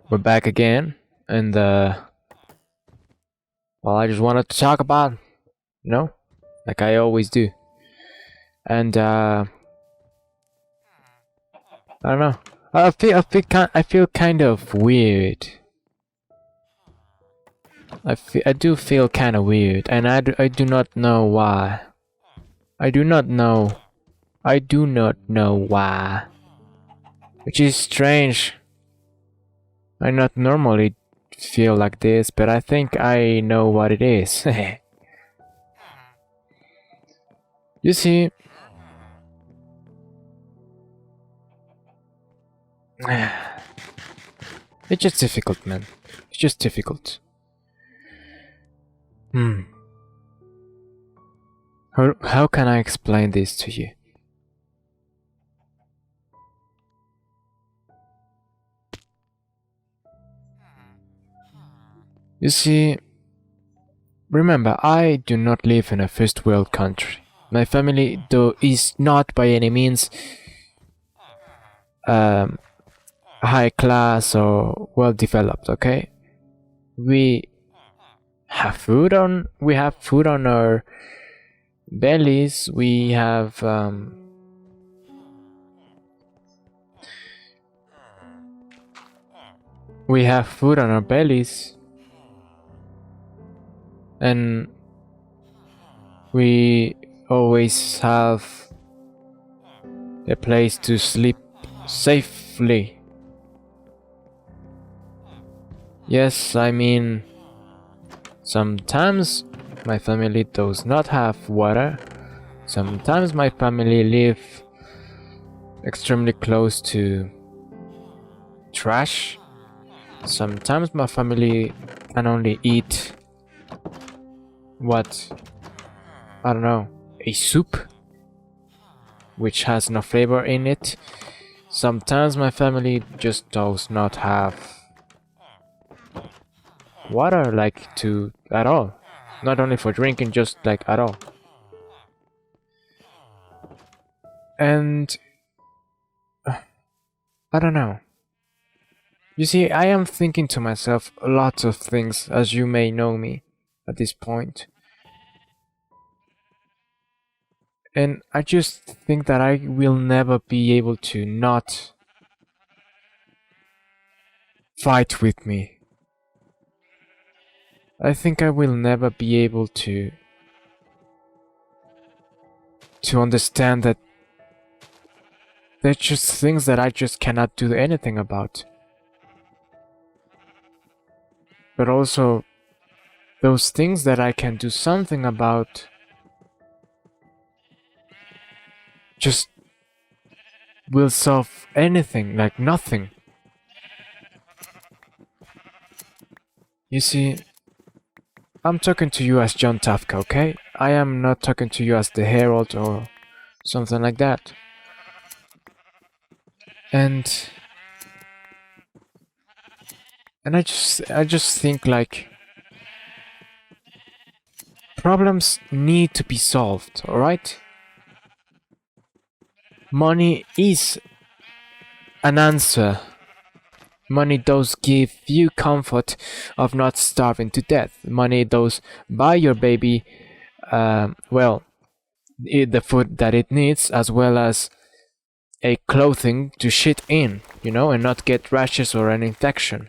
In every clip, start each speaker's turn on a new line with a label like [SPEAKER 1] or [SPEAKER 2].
[SPEAKER 1] We're back again, and well, I just wanted to talk about, like I always do, and I don't know. I feel kind of weird. I do feel kind of weird, and I do not know why. I do not know. I do not know why. Which is strange. I not normally feel like this, but I think I know what it is. You see, it's just difficult, man. It's just difficult. How can I explain this to you? You see, remember, I do not live in a first world country. My family, though, is not by any means high class or well developed. Okay, we have food on our bellies. We have food on our bellies, and we always have a place to sleep safely. Yes, I mean, sometimes my family does not have water. Sometimes my family live extremely close to trash. Sometimes my family can only eat I don't know, a soup which has no flavor in it. Sometimes my family just does not have water at all. Not only for drinking, just like at all. And I don't know. You see, I am thinking to myself lots of things, as you may know me at this point. And I just think that I will never be able to not fight with me. I think I will never be able to understand that there's just things that I just cannot do anything about. But also, those things that I can do something about just will solve anything, like nothing. You see, I'm talking to you as John Tafka, okay? I am not talking to you as the Herald or something like that. And I just think like problems need to be solved, alright? Money is an answer. Money does give you comfort of not starving to death. Money does buy your baby, the food that it needs, as well as a clothing to shit in, and not get rashes or an infection.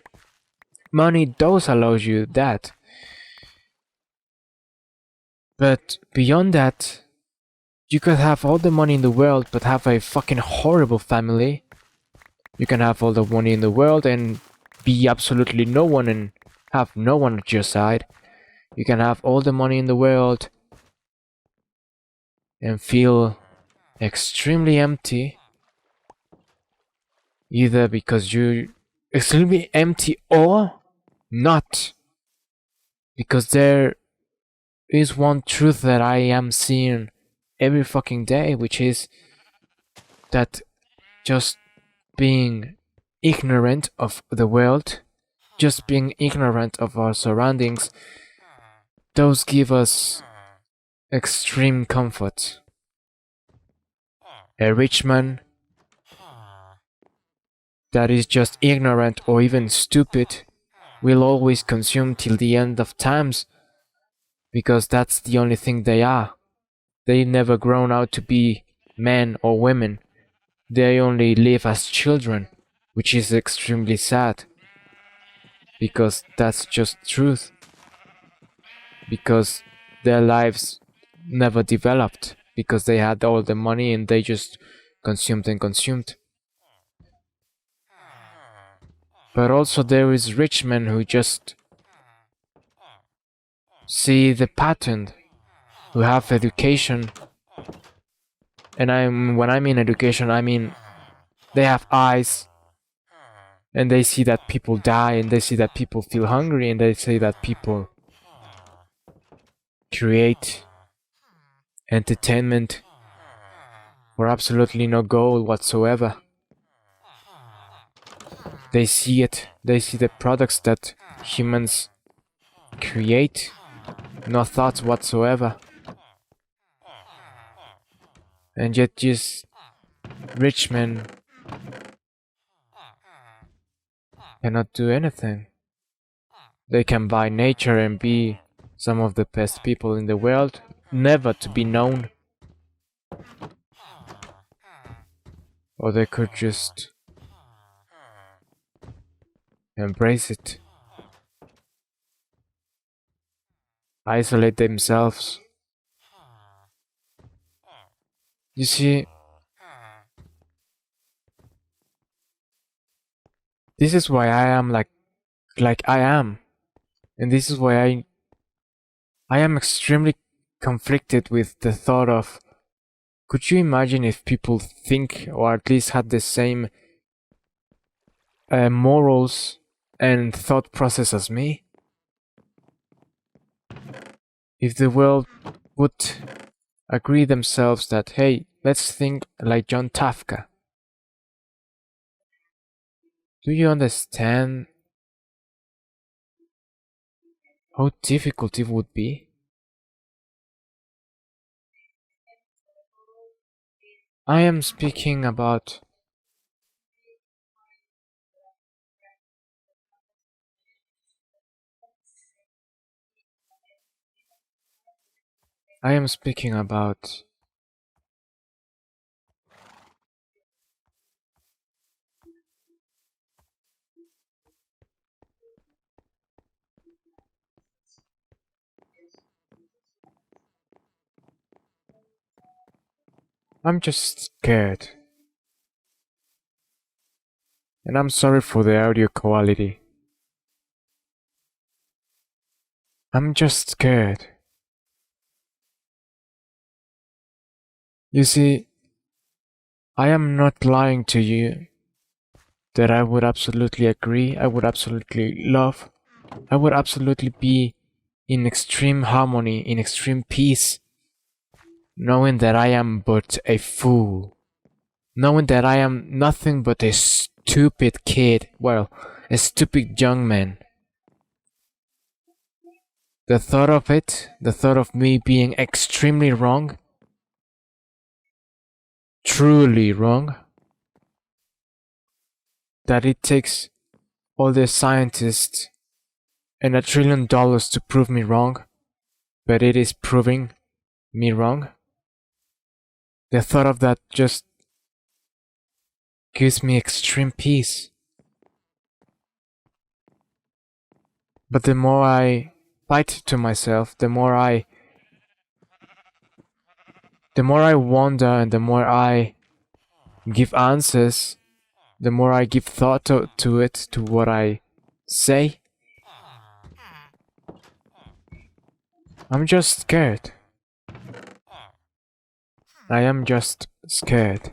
[SPEAKER 1] Money does allow you that. But beyond that, you could have all the money in the world but have a fucking horrible family. You can have all the money in the world and be absolutely no one and have no one at your side. You can have all the money in the world and feel extremely empty. Either because you're extremely empty or not. Because there is one truth that I am seeing every fucking day, which is that just being ignorant of the world, just being ignorant of our surroundings, those give us extreme comfort. A rich man that is just ignorant or even stupid will always consume till the end of times, because that's the only thing they are. They never grown out to be men or women. They only live as children, which is extremely sad, because that's just truth. Because their lives never developed, because they had all the money and they just consumed and consumed. But also there is rich men who just see the pattern, who have education. And when I mean education, I mean they have eyes, and they see that people die, and they see that people feel hungry, and they see that people create entertainment for absolutely no goal whatsoever. They see it, they see the products that humans create, no thoughts whatsoever. And yet just rich men cannot do anything. They can buy nature and be some of the best people in the world, never to be known. Or they could just embrace it, isolate themselves. You see, this is why I am like I am, and this is why I am extremely conflicted with the thought of, could you imagine if people think, or at least had the same morals and thought process as me? If the world would agree themselves that, hey, let's think like John Tafka. Do you understand how difficult it would be? I am speaking about I am speaking about I'm just scared. And I'm sorry for the audio quality. I'm just scared. You see, I am not lying to you that I would absolutely agree, I would absolutely love, I would absolutely be in extreme harmony, in extreme peace, knowing that I am but a fool, knowing that I am nothing but a stupid kid, well, a stupid young man. The thought of it, the thought of me being extremely wrong, truly wrong, that it takes all the scientists and $1 trillion to prove me wrong, but it is proving me wrong. The thought of that just gives me extreme peace. But the more I fight to myself, the more I wonder, and the more I give answers, the more I give thought to it, to what I say, I'm just scared. I am just scared.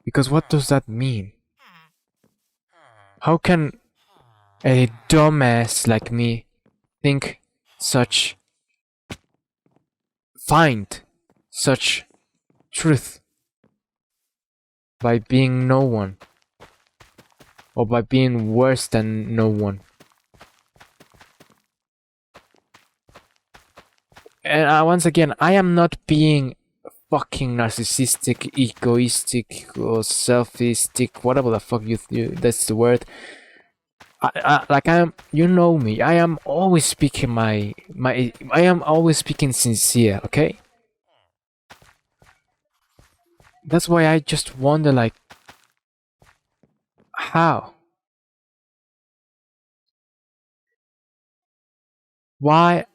[SPEAKER 1] Because what does that mean? How can a dumbass like me find such truth by being no one, or by being worse than no one? And once again, I am not being fucking narcissistic, egoistic, or selfistic, whatever the fuck that's the word. Like I am, you know me. I am always speaking I am always speaking sincere. Okay. That's why I just wonder, like, how? Why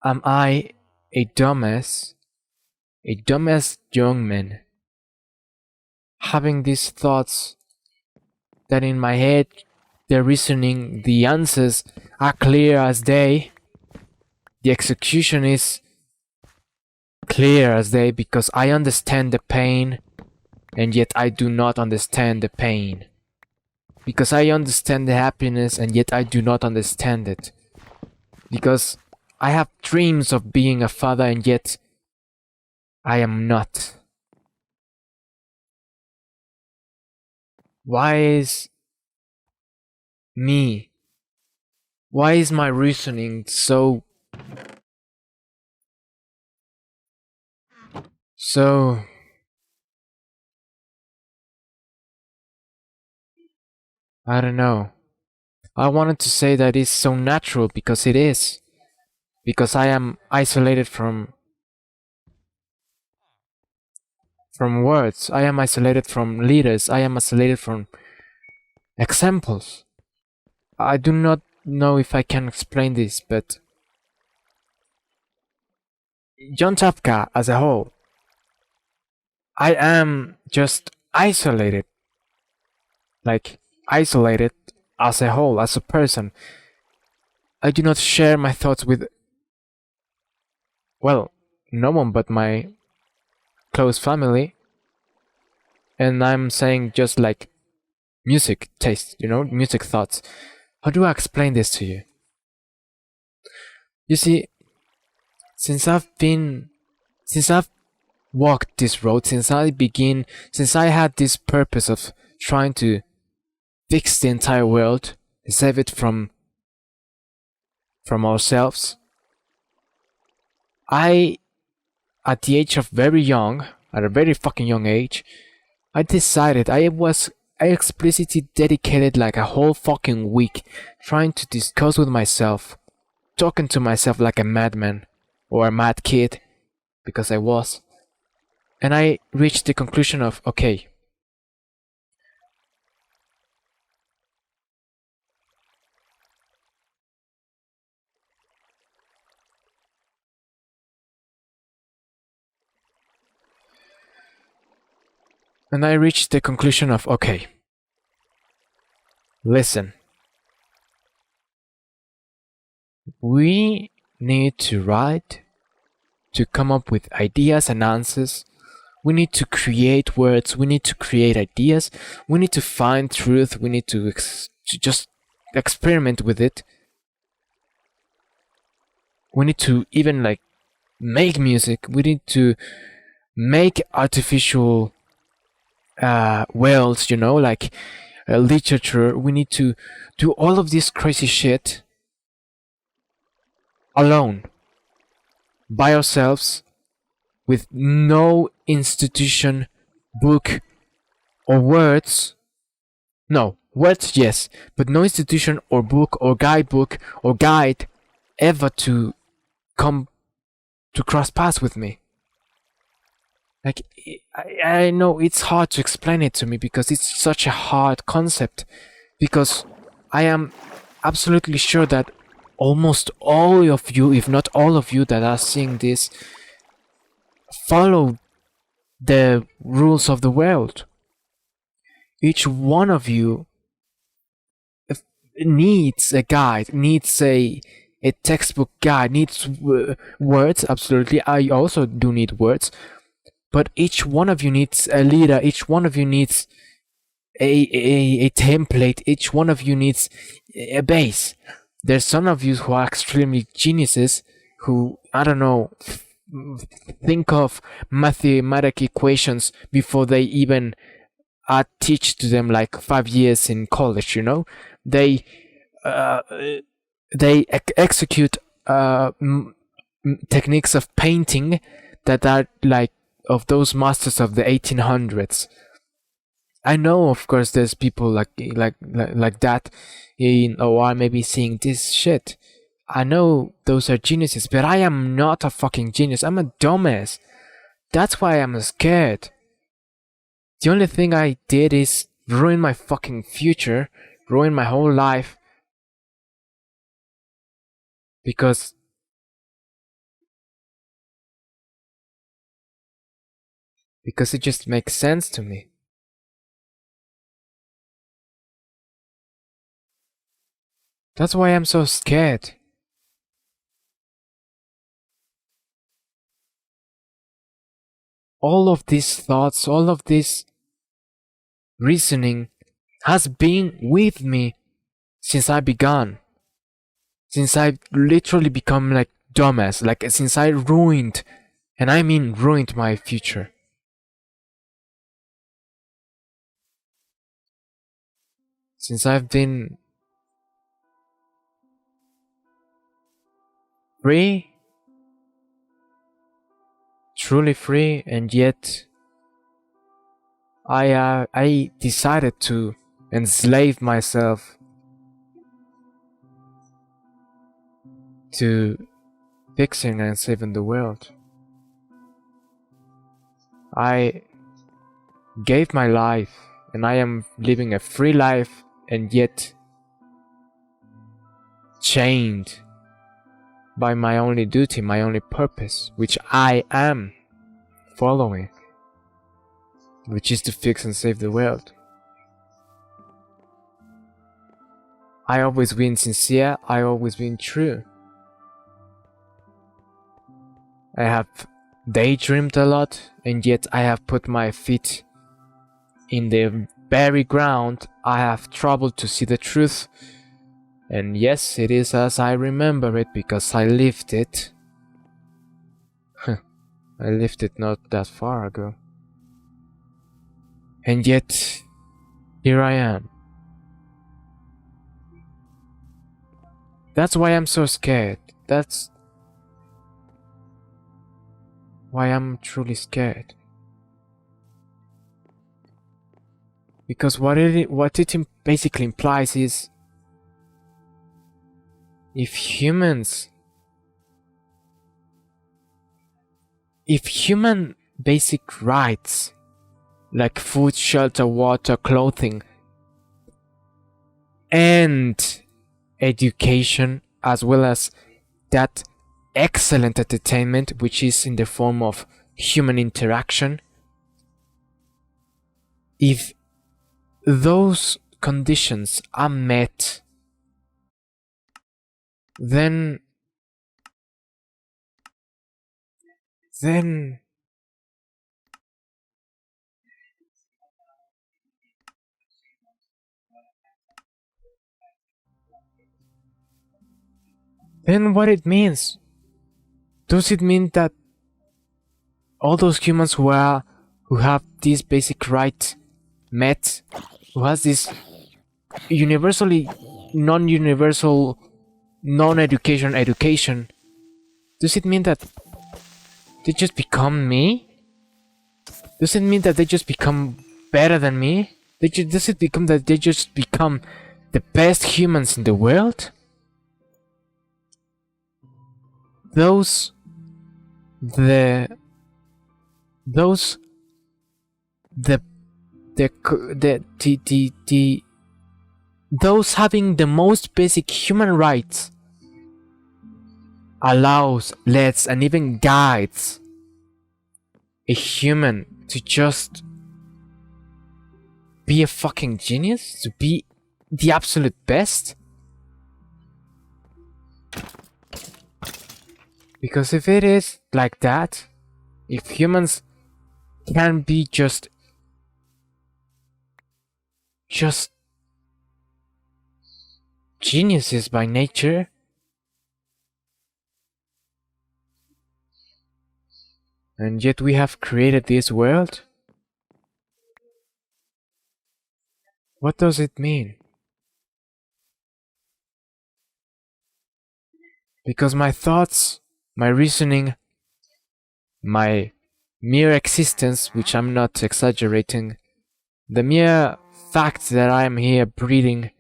[SPEAKER 1] am I a dumbass, young man, having these thoughts that in my head, the reasoning, the answers are clear as day, the execution is clear as day because I understand the pain, and yet I do not understand the pain. Because I understand the happiness, and yet I do not understand it. Because I have dreams of being a father, and yet I am not. Why is me? Why is my reasoning so I don't know. I wanted to say that it's so natural because it is. Because I am isolated from words. I am isolated from leaders. I am isolated from examples. I do not know if I can explain this, but John Tafka as a whole, I am just isolated. Like, isolated as a whole, as a person. I do not share my thoughts with, well, no one but my close family. And I'm saying just like music taste, music thoughts. How do I explain this to you? You see, since I've walked this road, since I had this purpose of trying to fix the entire world, save it from ourselves, at the age of at a very fucking young age, I decided I explicitly dedicated like a whole fucking week trying to discuss with myself, talking to myself like a madman or a mad kid, because I was. And I reached the conclusion of, okay, listen, we need to write, to come up with ideas and answers. We need to create words, we need to create ideas, we need to find truth, we need to just experiment with it. We need to even like make music, we need to make artificial worlds, like literature. We need to do all of this crazy shit alone, by ourselves, with no institution, book, or words. No, words, yes, but no institution or book or guidebook or guide ever to come to cross paths with me. Like, I know it's hard to explain it to me because it's such a hard concept, because I am absolutely sure that almost all of you, if not all of you that are seeing this, follow the rules of the world. Each one of you needs a guide, needs a textbook guide, needs words. Absolutely, I also do need words. But each one of you needs a leader, each one of you needs a template, each one of you needs a base. There's some of you who are extremely geniuses who, I don't know, think of mathematical equations before they even teach to them, like 5 years in college, They execute techniques of painting that are like those masters of the 1800s. I know, of course, there's people like that in OR maybe seeing this shit. I know those are geniuses, but I am not a fucking genius. I'm a dumbass. That's why I'm scared. The only thing I did is ruin my fucking future, ruin my whole life, because it just makes sense to me. That's why I'm so scared. All of these thoughts, all of this reasoning has been with me since I began. Since I literally become like dumbass, like since I ruined, and I mean ruined my future. Since I've been free, truly free, and yet I decided to enslave myself to fixing and saving the world. I gave my life, and I am living a free life, and yet chained by my only duty, my only purpose, which I am following, which is to fix and save the world. I always been sincere, I always been true. I have daydreamed a lot, and yet I have put my feet in the very ground. I have troubled to see the truth, and yes, it is as I remember it because I lived it. I lived it not that far ago. And yet, here I am. That's why I'm so scared. That's why I'm truly scared. Because what it basically implies is, if human basic rights like food, shelter, water, clothing, and education, as well as that excellent entertainment which is in the form of human interaction, if those conditions are met, then what it means? Does it mean that all those humans who have this basic right met, who has this universally non-universal education, does it mean that they just become me? Does it mean that they just become better than me? Does it become that they just become the best humans in the world? Those having the most basic human rights allows, lets, and even guides a human to just be a fucking genius, to be the absolute best. Because if it is like that, if humans can be just geniuses by nature, and yet we have created this world, what does it mean? Because my thoughts, my reasoning, my mere existence, which I'm not exaggerating, the mere fact that I am here breathing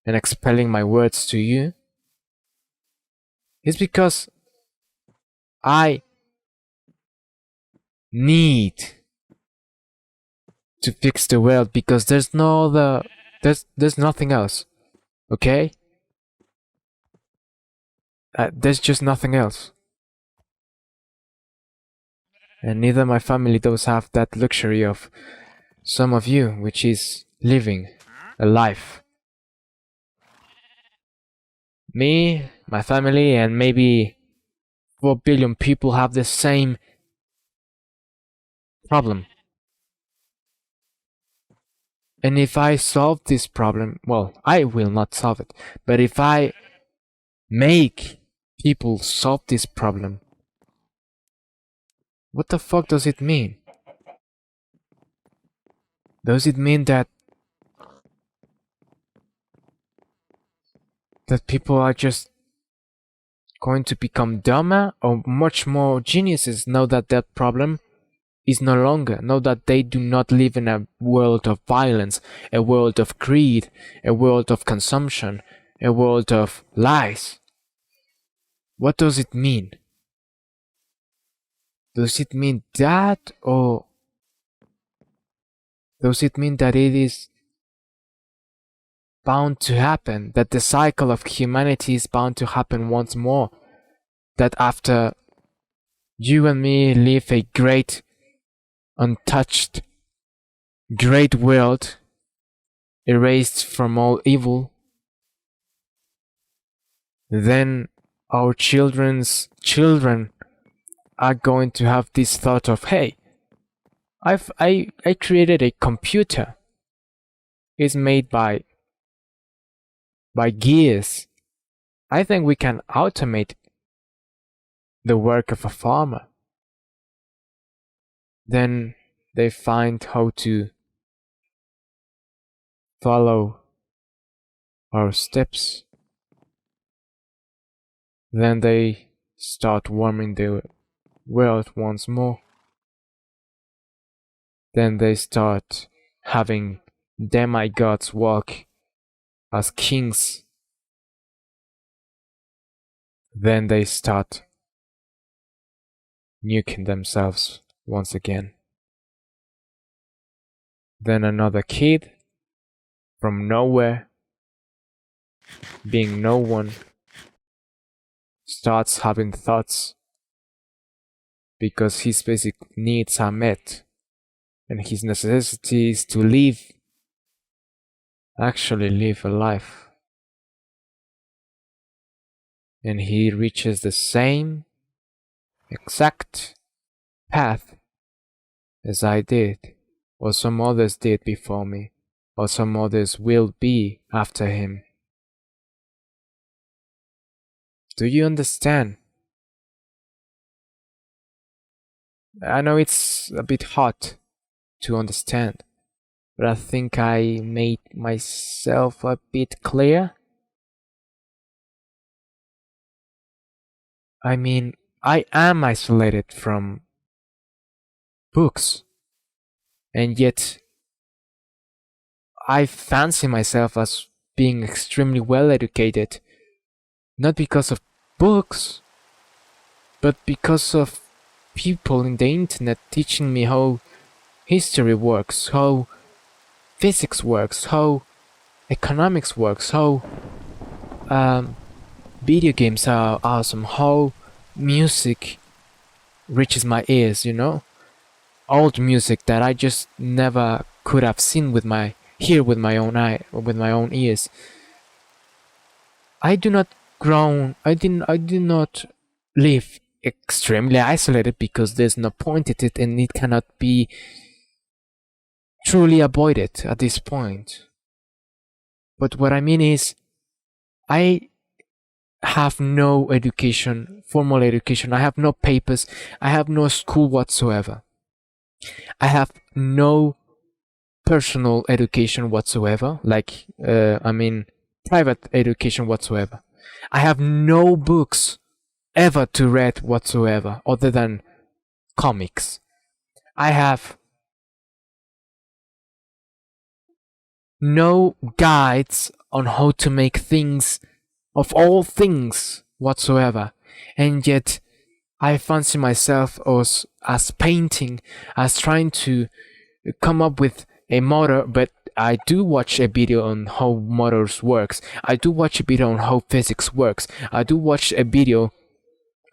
[SPEAKER 1] and expelling my words to you is because I need to fix the world, because there's no other, there's nothing else. Okay? There's just nothing else. And neither my family does have that luxury of some of you, which is living a life. Me, my family, and maybe 4 billion people have the same problem. And if I solve this problem, well, I will not solve it, but if I make people solve this problem, what the fuck does it mean? Does it mean that people are just going to become dumber or much more geniuses now that that problem is no longer, now that they do not live in a world of violence, a world of greed, a world of consumption, a world of lies? What does it mean? Does it mean that, or does it mean that it is bound to happen, that the cycle of humanity is bound to happen once more, that after you and me live a great, untouched, great world, erased from all evil, then our children's children are going to have this thought of, hey, I created a computer. It's made by gears. I think we can automate the work of a farmer. Then they find how to follow our steps. Then they start warming the world once more. Then they start having demigods walk as kings. Then they start nuking themselves once again. Then another kid from nowhere, being no one, starts having thoughts because his basic needs are met and his necessity is to actually live a life. And he reaches the same exact path as I did, or some others did before me, or some others will be after him. Do you understand? I know it's a bit hard to understand, but I think I made myself a bit clear. I mean, I am isolated from books, and yet I fancy myself as being extremely well educated, not because of books, but because of people in the internet teaching me how history works, how physics works, how economics works, how video games are awesome, how music reaches my ears, you know? Old music that I just never could have seen with my own eye or with my own ears. I do not live extremely isolated because there's no point in it and it cannot be truly avoided at this point. But what I mean is, I have no education, formal education. I have no papers. I have no school whatsoever. I have no personal education whatsoever, private education whatsoever. I have no books ever to read whatsoever, other than comics. I have no guides on how to make things of all things whatsoever, and yet I fancy myself as painting, as trying to come up with a motor, but I do watch a video on how motors works. I do watch a video on how physics works. I do watch a video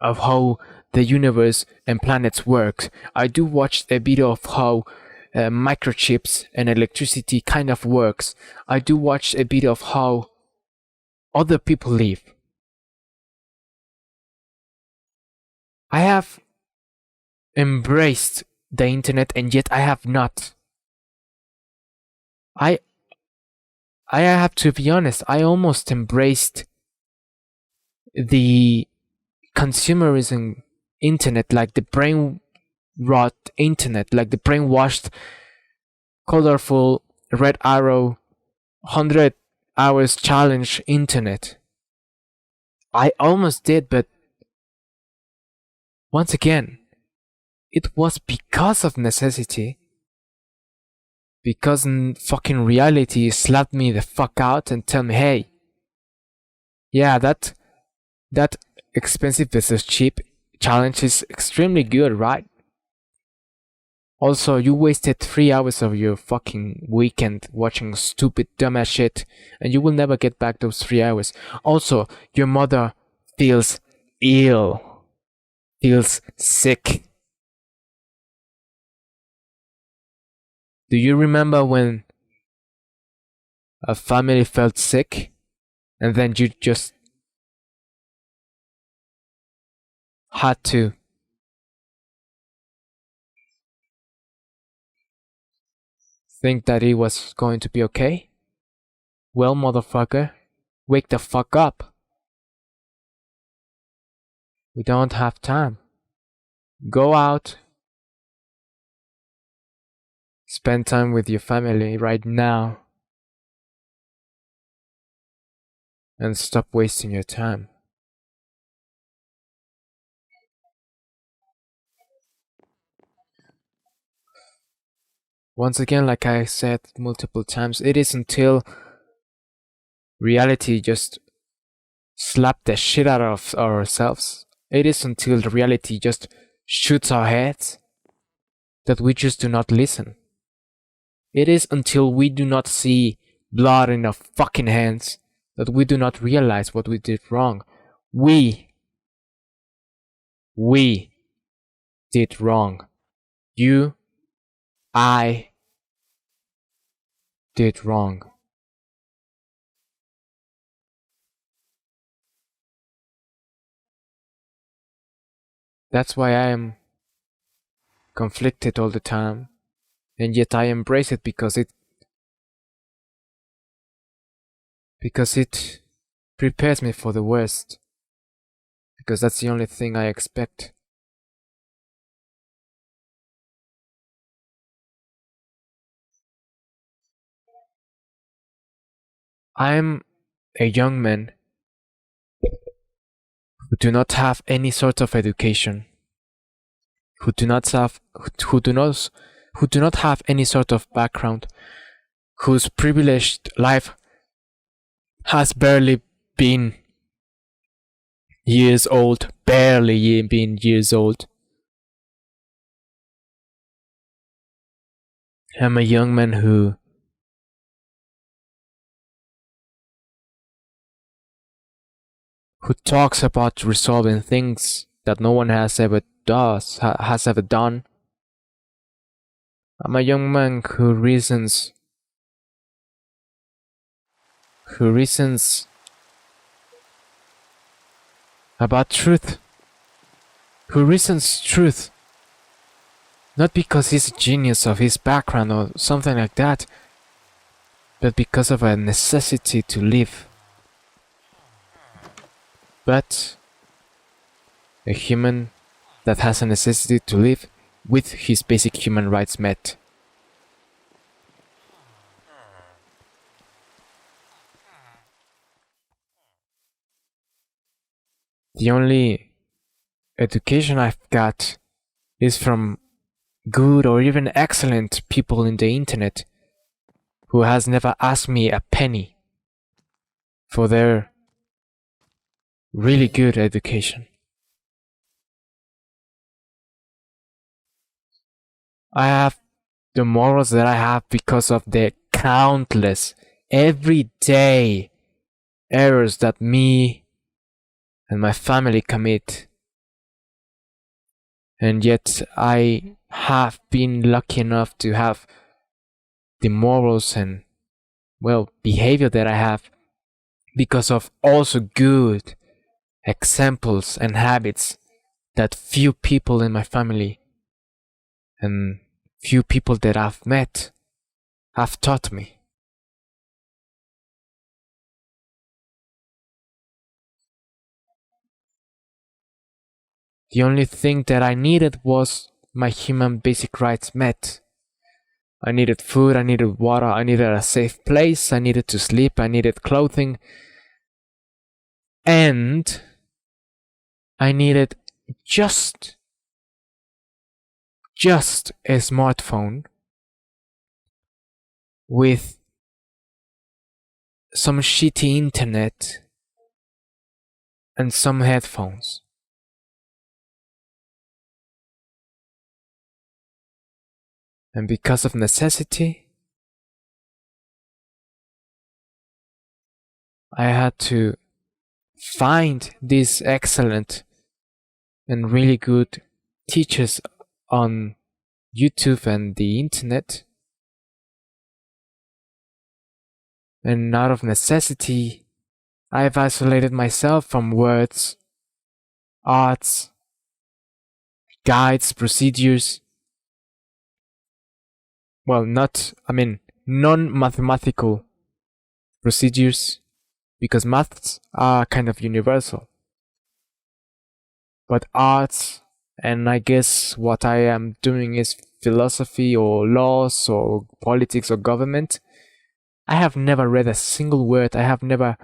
[SPEAKER 1] of how the universe and planets work. I do watch a video of how microchips and electricity kind of works. I do watch a video of how other people live. I have embraced the internet, and yet I have not. I have to be honest, I almost embraced the consumerism internet, like the brain rot internet, like the brainwashed, colorful red arrow 100 hours challenge internet. I almost did, but once again, it was because of necessity. Because fucking reality slapped me the fuck out and tell me, hey, yeah, that expensive versus cheap challenge is extremely good, right? Also, you wasted 3 hours of your fucking weekend watching stupid dumbass shit, and you will never get back those 3 hours. Also, your mother feels ill, feels sick. Do you remember when a family felt sick and then you just had to think that it was going to be okay? Well, motherfucker, wake the fuck up. We don't have time. Go out. Spend time with your family right now. And stop wasting your time. Once again, like I said multiple times, it is until reality just slaps the shit out of ourselves. It is until the reality just shoots our heads that we just do not listen. It is until we do not see blood in our fucking hands that we do not realize what we did wrong. We did wrong. You, I did wrong. That's why I am conflicted all the time, and yet I embrace it because it prepares me for the worst, because that's the only thing I expect. I'm a young man who do not have any sort of education, who do not have any sort of background, whose privileged life has barely been years old. I'm a young man who talks about resolving things that no one has ever done. I'm a young man who reasons about truth, who reasons truth, not because he's a genius of his background or something like that, but because of a necessity to live. But a human that has a necessity to live with his basic human rights met. The only education I've got is from good or even excellent people in the internet who has never asked me a penny for their really good education. I have the morals that I have because of the countless, everyday errors that me and my family commit. And yet I have been lucky enough to have the morals and, well, behavior that I have because of also good examples and habits that few people in my family and few people that I've met have taught me. The only thing that I needed was my human basic rights met. I needed food, I needed water, I needed a safe place, I needed to sleep, I needed clothing, and I needed just a smartphone with some shitty internet and some headphones. And because of necessity, I had to find these excellent and really good teachers on YouTube and the internet. And out of necessity, I've isolated myself from words, arts, guides, procedures. Well, non-mathematical procedures, because maths are kind of universal. But arts, and I guess what I am doing is philosophy or laws or politics or government. I have never read a single word. I have never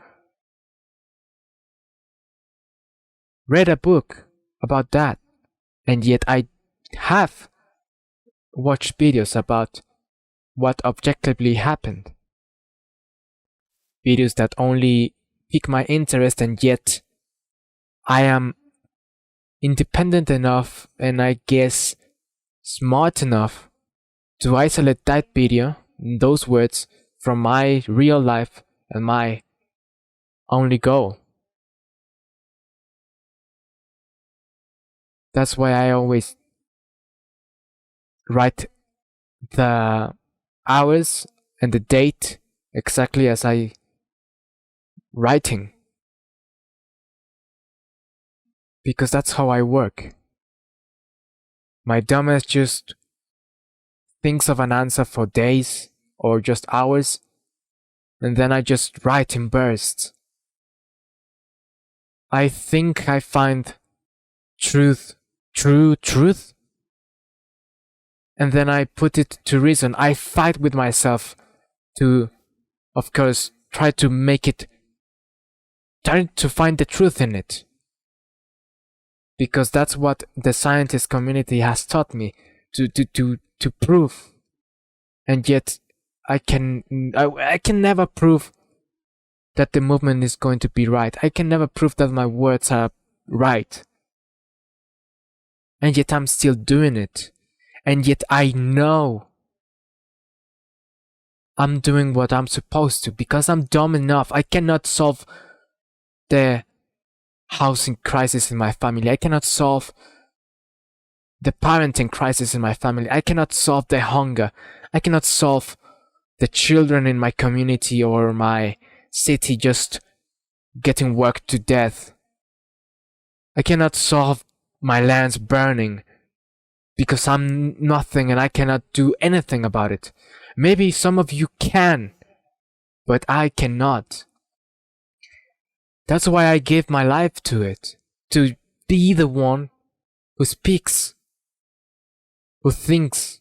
[SPEAKER 1] read a book about that. And yet I have watched videos about what objectively happened. Videos that only pique my interest, and yet I am independent enough and I guess smart enough to isolate that video, those words, from my real life and my only goal. That's why I always write the hours and the date exactly as I writing, because that's how I work. My dumbass just thinks of an answer for days or just hours, and then I just write in bursts. I think I find true truth, and then I put it to reason. I fight with myself to, of course, try to find the truth in it. Because that's what the scientist community has taught me to prove. And yet I can never prove that the movement is going to be right. I can never prove that my words are right. And yet I'm still doing it. And yet I know I'm doing what I'm supposed to, because I'm dumb enough. I cannot solve the housing crisis in my family. I cannot solve the parenting crisis in my family. I cannot solve the hunger. I cannot solve the children in my community or my city just getting worked to death. I cannot solve my lands burning, because I'm nothing and I cannot do anything about it. Maybe some of you can, but I cannot. That's why I gave my life to it, to be the one who speaks, who thinks,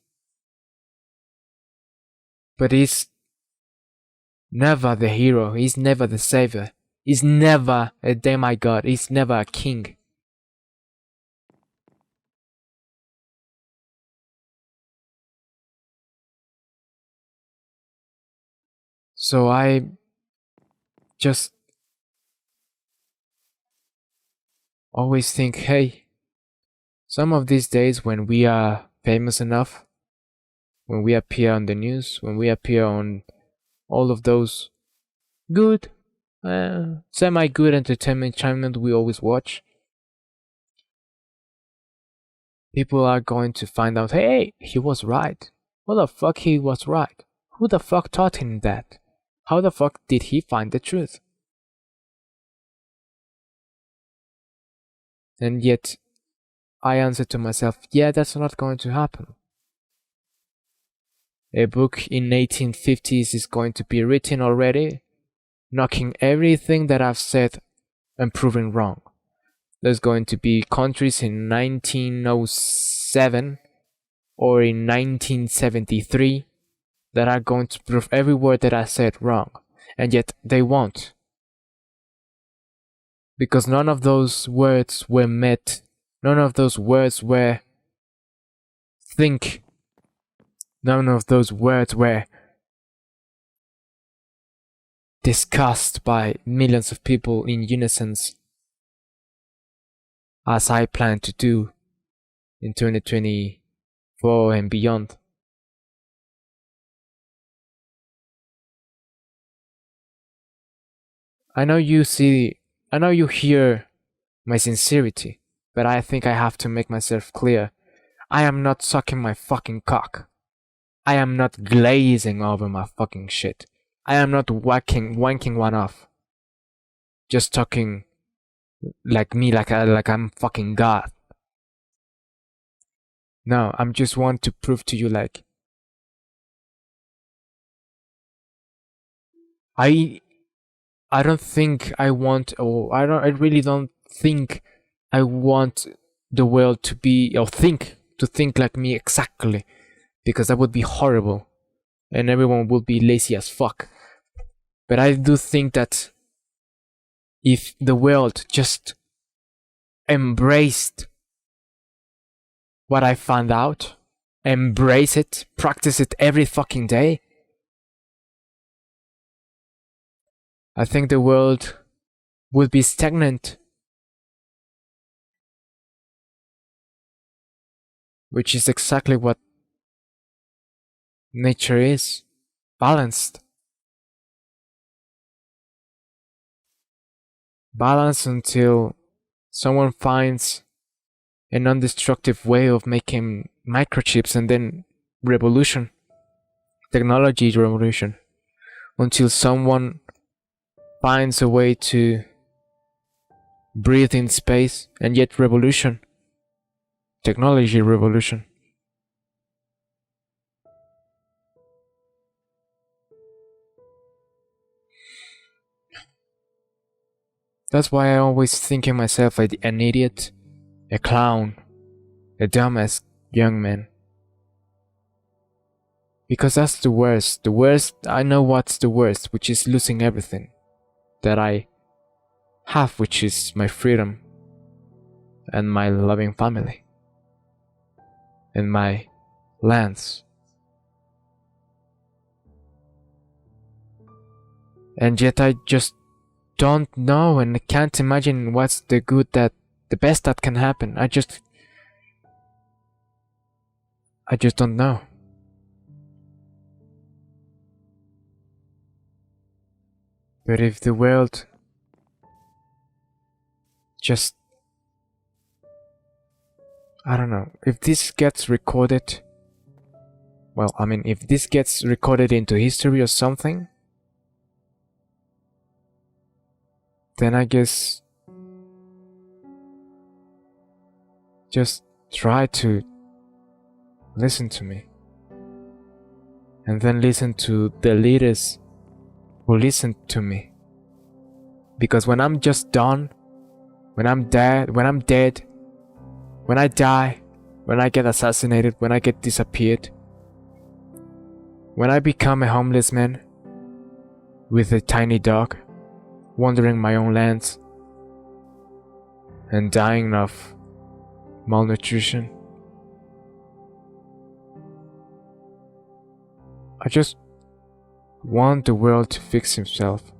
[SPEAKER 1] but he's never the hero, he's never the savior, he's never a demigod, he's never a king. So I just always think, hey, some of these days when we are famous enough, when we appear on the news, when we appear on all of those good, semi-good entertainment channels we always watch, people are going to find out, hey, he was right. What the fuck he was right? Who the fuck taught him that? How the fuck did he find the truth? And yet, I answer to myself, yeah, that's not going to happen. A book in 1850s is going to be written already, knocking everything that I've said and proving wrong. There's going to be countries in 1907 or in 1973 that are going to prove every word that I said wrong, and yet they won't. Because none of those words were met, none of those words were think, none of those words were discussed by millions of people in unison, as I plan to do in 2024 and beyond. I know you hear my sincerity, but I think I have to make myself clear. I am not sucking my fucking cock. I am not glazing over my fucking shit. I am not wanking one off. Just talking like me, like I'm fucking God. No, I'm just want to prove to you, like, I don't think I want, or I really don't think I want the world to be, or to think like me exactly, because that would be horrible and everyone would be lazy as fuck. But I do think that if the world just embraced what I found out, embrace it, practice it every fucking day, I think the world would be stagnant, which is exactly what nature is, balanced. Balance until someone finds a non-destructive way of making microchips, and then revolution, technology revolution, until someone finds a way to breathe in space, and yet revolution, technology revolution. That's why I always thinking myself like an idiot, a clown, a dumbass young man. Because that's the worst. The worst, I know what's the worst, which is losing everything that I have, which is my freedom and my loving family and my lands. And yet I just don't know, and I can't imagine what's the best that can happen. I just don't know. But if the world just, I don't know, if this gets recorded, well, I mean, if this gets recorded into history or something, then I guess just try to listen to me, and then listen to the leaders who listen to me. Because when I'm just done, when I'm dead, when I die, when I get assassinated, when I get disappeared, when I become a homeless man with a tiny dog, wandering my own lands and dying of malnutrition, I just want the world to fix himself.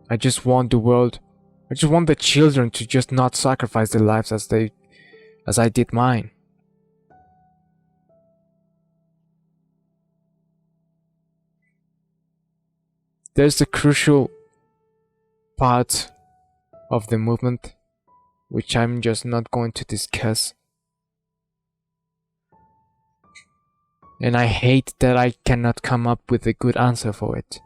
[SPEAKER 1] I just want the children to just not sacrifice their lives as I did mine. There's a crucial part of the movement which I'm just not going to discuss. And I hate that I cannot come up with a good answer for it.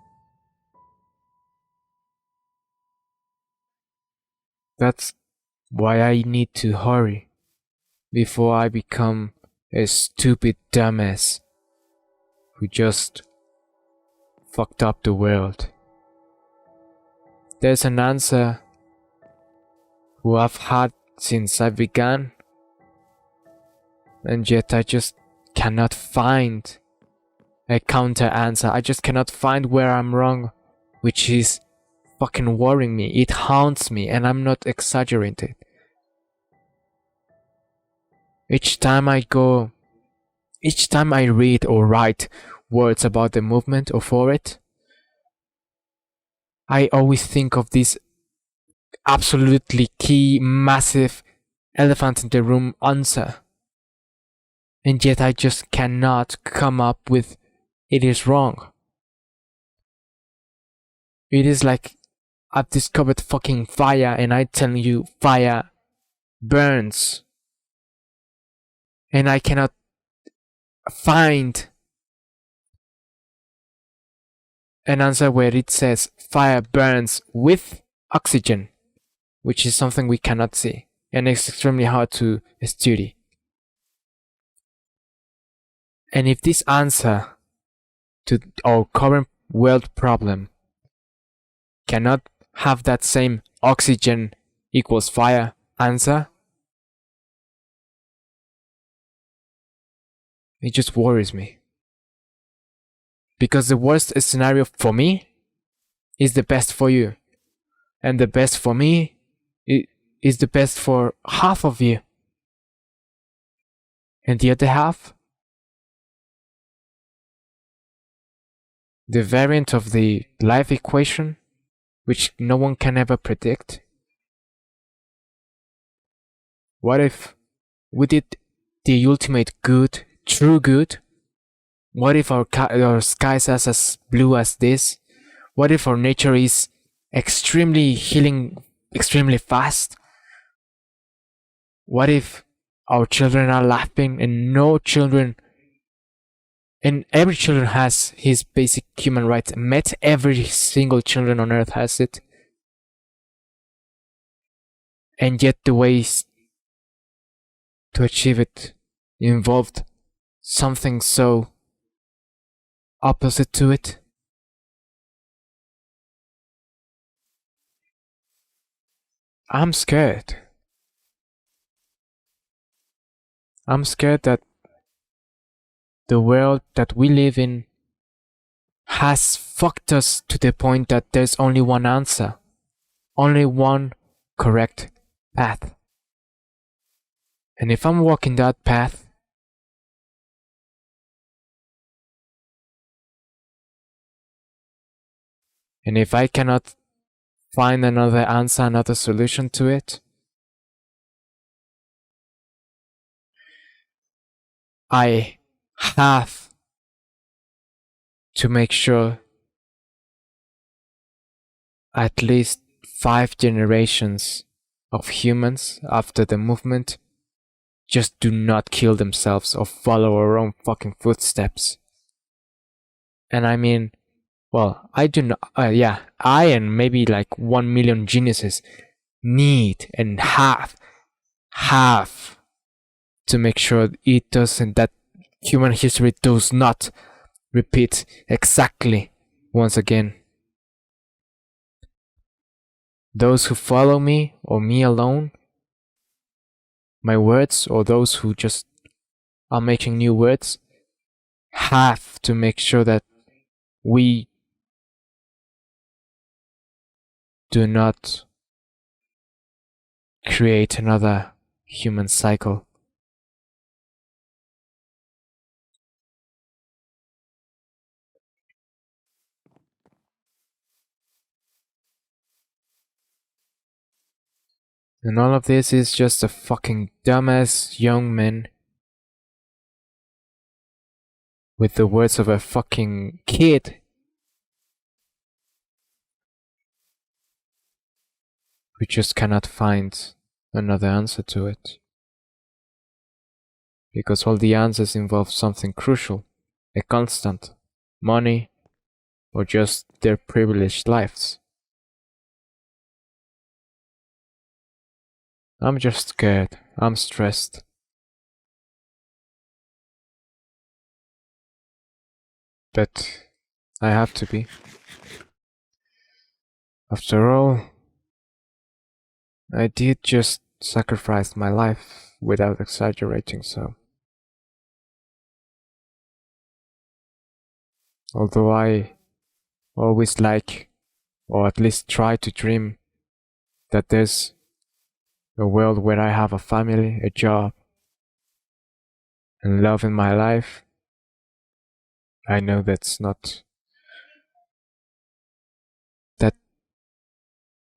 [SPEAKER 1] That's why I need to hurry before I become a stupid dumbass who just fucked up the world. There's an answer who I've had since I began, and yet I just cannot find a counter answer. I just cannot find where I'm wrong, which is fucking worrying me. It haunts me, and I'm not exaggerating. Each time I read or write words about the movement or for it, I always think of this absolutely key, massive elephant in the room answer. And yet I just cannot come up with it is wrong. It is like I've discovered fucking fire and I tell you fire burns. And I cannot find an answer where it says fire burns with oxygen, which is something we cannot see and it's extremely hard to study. And if this answer to our current world problem cannot have that same oxygen equals fire answer, it just worries me. Because the worst scenario for me is the best for you. And the best for me is the best for half of you. And the other half, the variant of the life equation, which no one can ever predict. What if we did the ultimate good, true good? What if our skies are as blue as this? What if our nature is extremely healing, extremely fast? What if our children are laughing and every children has his basic human rights met? Every single children on earth has it. And yet the ways to achieve it involved something so opposite to it. I'm scared. I'm scared that the world that we live in has fucked us to the point that there's only one answer, only one correct path. And if I'm walking that path, and if I cannot find another answer, another solution to it, I have to make sure at least 5 generations of humans after the movement just do not kill themselves or follow our own fucking footsteps. And I mean, well, I do not, I and maybe like 1 million geniuses need and have to make sure it doesn't, that human history does not repeat exactly once again. Those who follow me or me alone, my words, or those who just are making new words, have to make sure that we do not create another human cycle. And all of this is just a fucking dumbass young man with the words of a fucking kid who just cannot find another answer to it. Because all the answers involve something crucial, a constant, money, or just their privileged lives. I'm just scared, I'm stressed. But I have to be. After all, I did just sacrifice my life without exaggerating, so. Although I always like, or at least try to dream, that there's a world where I have a family, a job, and love in my life, I know that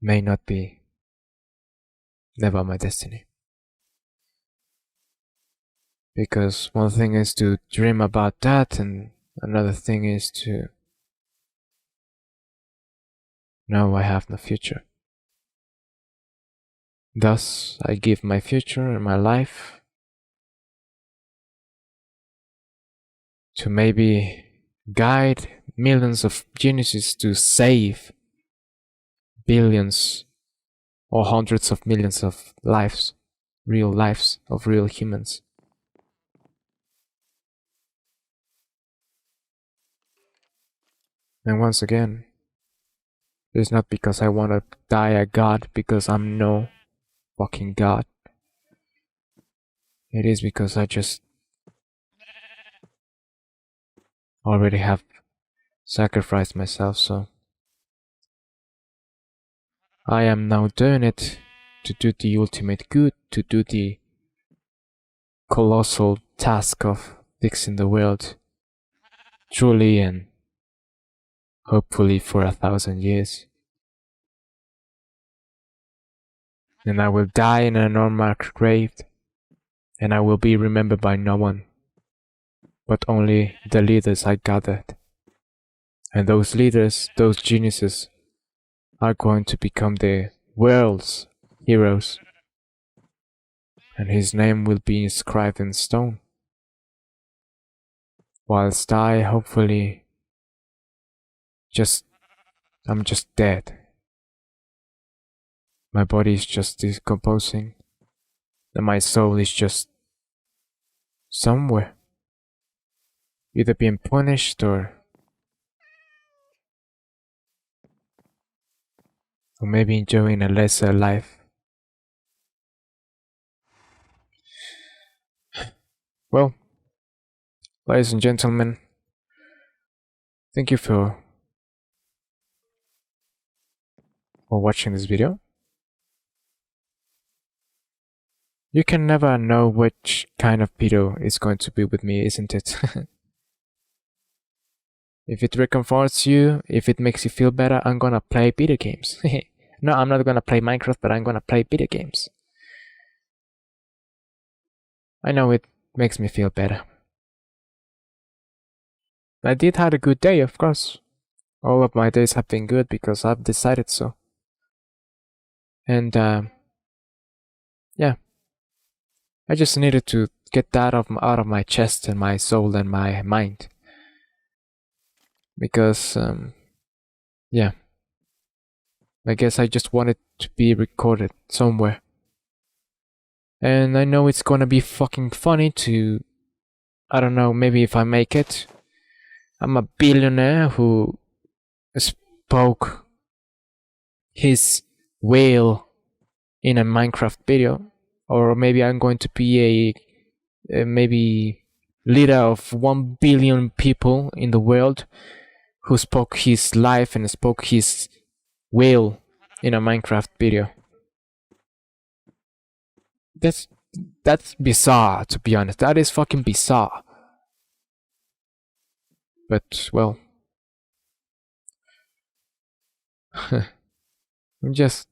[SPEAKER 1] may not be never my destiny. Because one thing is to dream about that, and another thing is to know I have no future. Thus, I give my future and my life to maybe guide millions of geniuses to save billions or hundreds of millions of lives of real humans. And once again, it's not because I want to die a god, because I'm no fucking god. It is because I just already have sacrificed myself, so I am now doing it to do the ultimate good, to do the colossal task of fixing the world truly and hopefully for 1,000 years. And I will die in an unmarked grave, and I will be remembered by no one, but only the leaders I gathered. And those leaders, those geniuses, are going to become the world's heroes. And his name will be inscribed in stone. Whilst I hopefully I'm just dead. My body is just decomposing, and my soul is just somewhere, either being punished or maybe enjoying a lesser life. Well, ladies and gentlemen, thank you for watching this video. You can never know which kind of video is going to be with me, isn't it? If it recomforts you, if it makes you feel better, I'm gonna play video games. No, I'm not gonna play Minecraft, but I'm gonna play video games. I know it makes me feel better. I did have a good day, of course. All of my days have been good because I've decided so. And yeah, I just needed to get that out of my chest and my soul and my mind. Because yeah, I guess I just wanted to be recorded somewhere. And I know it's gonna be fucking funny to, I don't know, maybe if I make it, I'm a billionaire who spoke his whale in a Minecraft video, or maybe I'm going to be a maybe leader of 1 billion people in the world who spoke his life and spoke his whale in a Minecraft video. That's bizarre, to be honest. That is fucking bizarre. But well, I'm just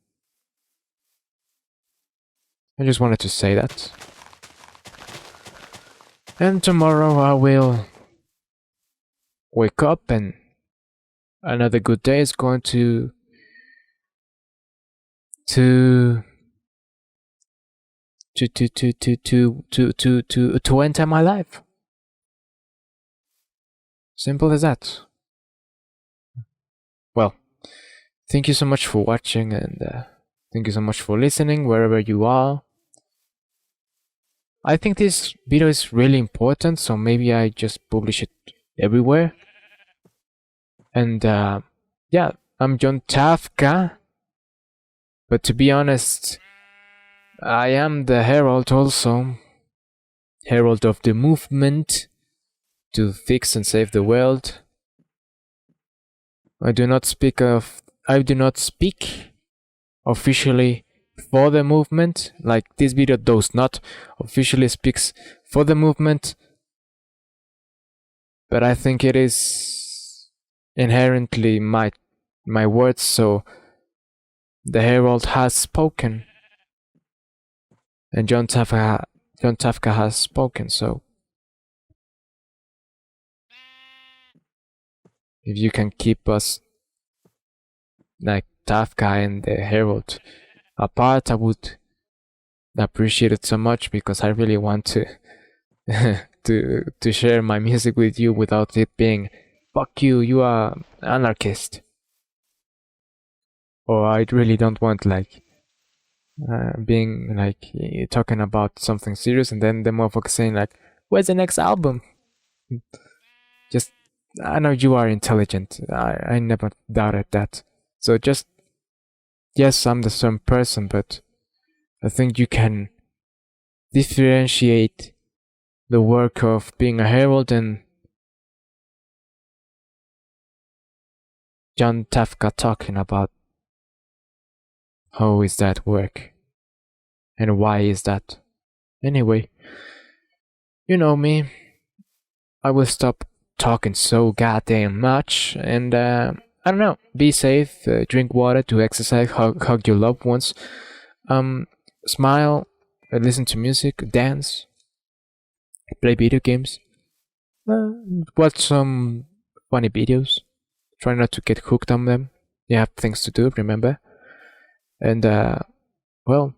[SPEAKER 1] I just wanted to say that. And tomorrow I will wake up and another good day is going to enter my life. Simple as that. Well, thank you so much for watching and thank you so much for listening wherever you are. I think this video is really important, so maybe I just publish it everywhere. And yeah, I'm John Tafka. But to be honest, I am the Herald also. Herald of the movement to fix and save the world. I do not speak officially for the movement, like this video does not officially speaks for the movement, but I think it is inherently my words, so the Herald has spoken and John Tafka has spoken, so if you can keep us like Tafka and the Herald apart, I would appreciate it so much, because I really want to to share my music with you without it being fuck you, you are anarchist. Or I really don't want like being like talking about something serious and then the motherfucker saying like, where's the next album? Just, I know you are intelligent, I never doubted that, so just, yes, I'm the same person, but I think you can differentiate the work of being a herald and John Tafka talking about how is that work and why is that. Anyway, you know me, I will stop talking so goddamn much and I don't know, be safe, drink water, do exercise, hug your loved ones, smile, listen to music, dance, play video games, watch some funny videos, try not to get hooked on them, you have things to do, remember, and well,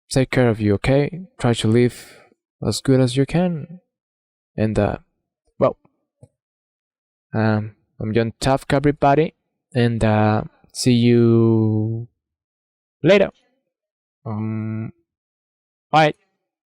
[SPEAKER 1] take care of you, okay? Try to live as good as you can, and well, I'm John Tafka, everybody, and see you later. Bye.